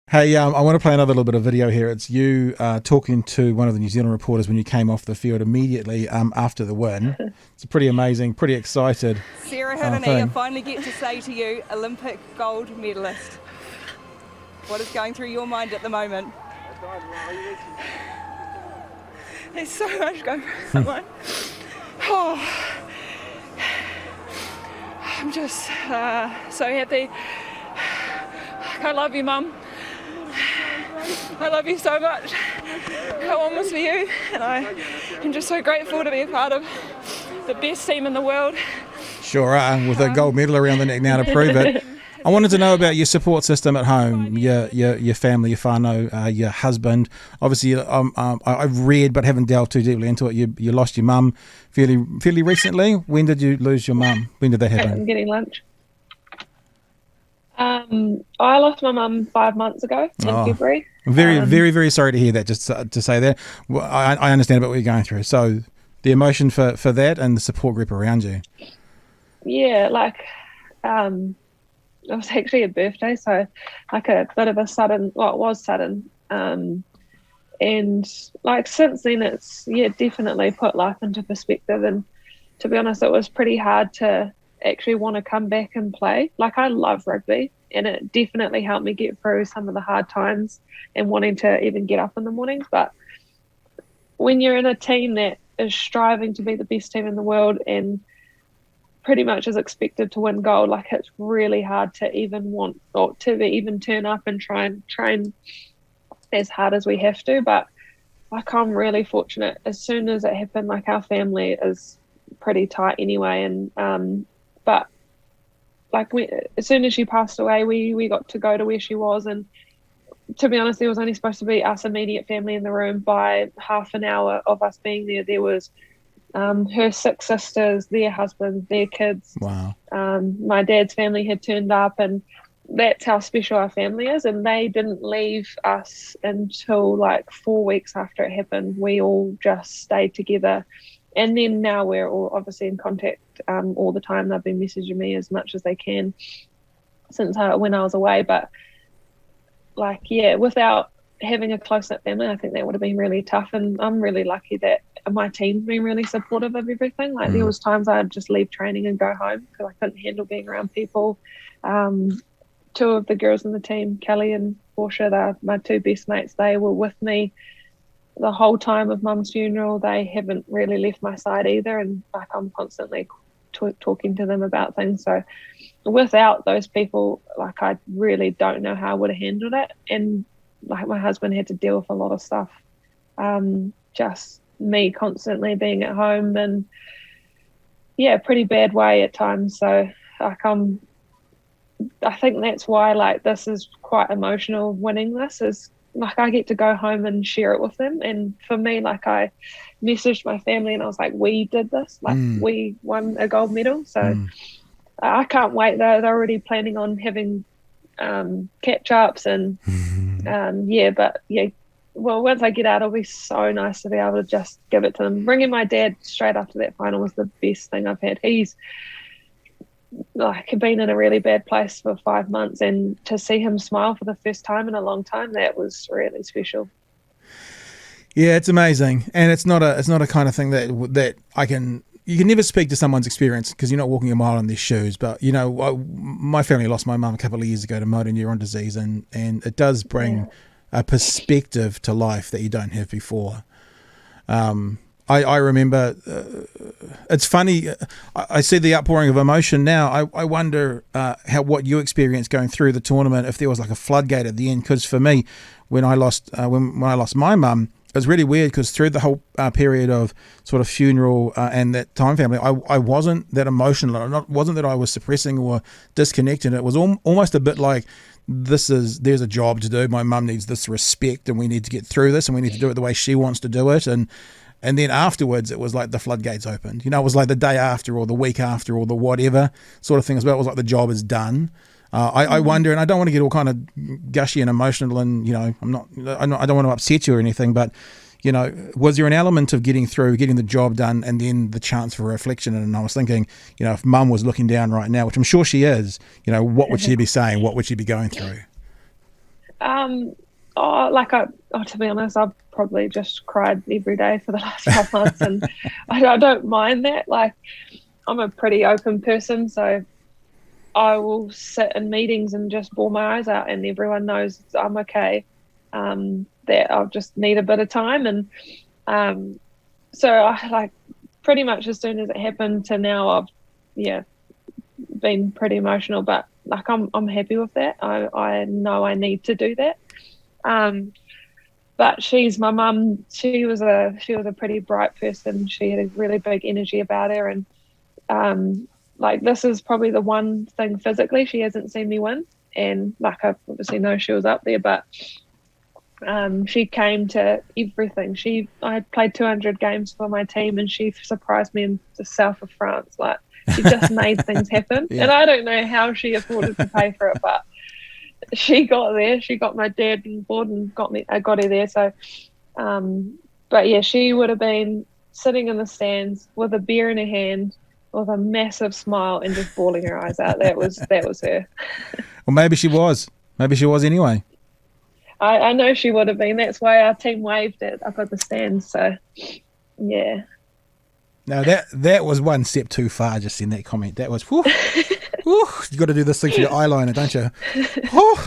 Hey, I want to play another little bit of video here. It's you talking to one of the New Zealand reporters when you came off the field immediately after the win. It's a pretty amazing, pretty excited Sarah Hiniri, I thing. finally get to say to you, Olympic gold medalist. What is going through your mind at the moment? There's so much going through my mind. Oh, I'm just so happy. I love you, Mum. I love you so much. I won this for you, and I am just so grateful to be a part of the best team in the world. Sure are, with a gold medal around the neck now to prove it. I wanted to know about your support system at home, your family, your whānau, your husband. Obviously, I've read but haven't delved too deeply into it. You lost your mum fairly recently. When did you lose your mum? When did that happen? I'm getting lunch. I lost my mum 5 months ago in February. Very sorry to hear that. Just to say that, well, I understand about what you're going through. So the emotion for that and the support group around you. Yeah, it was actually a birthday, so like a bit of a sudden. Well, it was sudden. And like since then, it's definitely put life into perspective. And to be honest, it was pretty hard to actually want to come back and play. Like, I love rugby, and it definitely helped me get through some of the hard times and wanting to even get up in the mornings. But when you're in a team that is striving to be the best team in the world and pretty much is expected to win gold, like, it's really hard to even want or to even turn up and try and train as hard as we have to. But like, I'm really fortunate. As soon as it happened, like, our family is pretty tight anyway, and but like, as soon as she passed away, we got to go to where she was, and to be honest, there was only supposed to be us immediate family in the room. By half an hour of us being there was her 6 sisters, their husbands, their kids. Wow. My dad's family had turned up, and that's how special our family is. And they didn't leave us until like 4 weeks after it happened. We all just stayed together. And then now we're all obviously in contact all the time. They've been messaging me as much as they can since when I was away. But like, without having a close-knit family, I think that would have been really tough. And I'm really lucky that my team's been really supportive of everything. Like, there was times I'd just leave training and go home because I couldn't handle being around people. 2 of the girls in the team, Kelly and Portia, they're my 2 best mates. They were with me the whole time of Mum's funeral. They haven't really left my side either, and like, I'm constantly talking to them about things. So without those people, like, I really don't know how I would have handled it. And like, my husband had to deal with a lot of stuff, just me constantly being at home, and pretty bad way at times. So like, I think that's why, like, this is quite emotional. Winning this is like, I get to go home and share it with them. And for me, like, I messaged my family and I was like, we did this, like, we won a gold medal. So I can't wait. They're already planning on having catch ups and well, once I get out, it'll be so nice to be able to just give it to them. Bringing my dad straight after that final was the best thing I've had. He's like been in a really bad place for 5 months, and to see him smile for the first time in a long time, that was really special. Yeah, it's amazing, and it's not a kind of thing that you can never speak to someone's experience because you're not walking a mile in their shoes. But my family lost my mum a couple of years ago to motor neuron disease, and it does bring a perspective to life that you don't have before. I remember, it's funny, I see the outpouring of emotion now. I wonder what you experienced going through the tournament, if there was like a floodgate at the end. Because for me, when I lost my mum, it was really weird because through the whole period of sort of funeral and that time family, I wasn't that emotional. It wasn't that I was suppressing or disconnected. It was almost a bit like, there's a job to do. My mum needs this respect, and we need to get through this, and we need to do it the way she wants to do it. And then afterwards, it was like the floodgates opened. It was like the day after or the week after or the whatever sort of thing as well. It was like the job is done. I wonder, and I don't want to get all kind of gushy and emotional, and I don't want to upset you or anything, but was there an element of getting the job done, and then the chance for reflection? And I was thinking, if Mum was looking down right now, which I'm sure she is, what would she be saying? What would she be going through? To be honest, I've probably just cried every day for the last 12 months, and I don't mind that. Like, I'm a pretty open person, so I will sit in meetings and just bawl my eyes out, and everyone knows I'm okay. That I'll just need a bit of time, and so I like pretty much as soon as it happened to now, I've been pretty emotional, but like I'm happy with that. I know I need to do that. But she's my mum. She was a pretty bright person. She had a really big energy about her, and like this is probably the one thing physically she hasn't seen me win. And like I obviously know she was up there, but she came to everything. I played 200 games for my team, and she surprised me in the south of France. Like she just made things happen, and I don't know how she afforded to pay for it, but she got there. She got my dad on board and got her there. So, but yeah, she would have been sitting in the stands with a beer in her hand, with a massive smile and just bawling her eyes out. That was her. Well, maybe she was. Maybe she was anyway. I know she would have been. That's why our team waved it up at the stands. So, yeah. No, that was one step too far. Just in that comment, that was. Whew, whew, you got to do this thing for your eyeliner, don't you? Whew.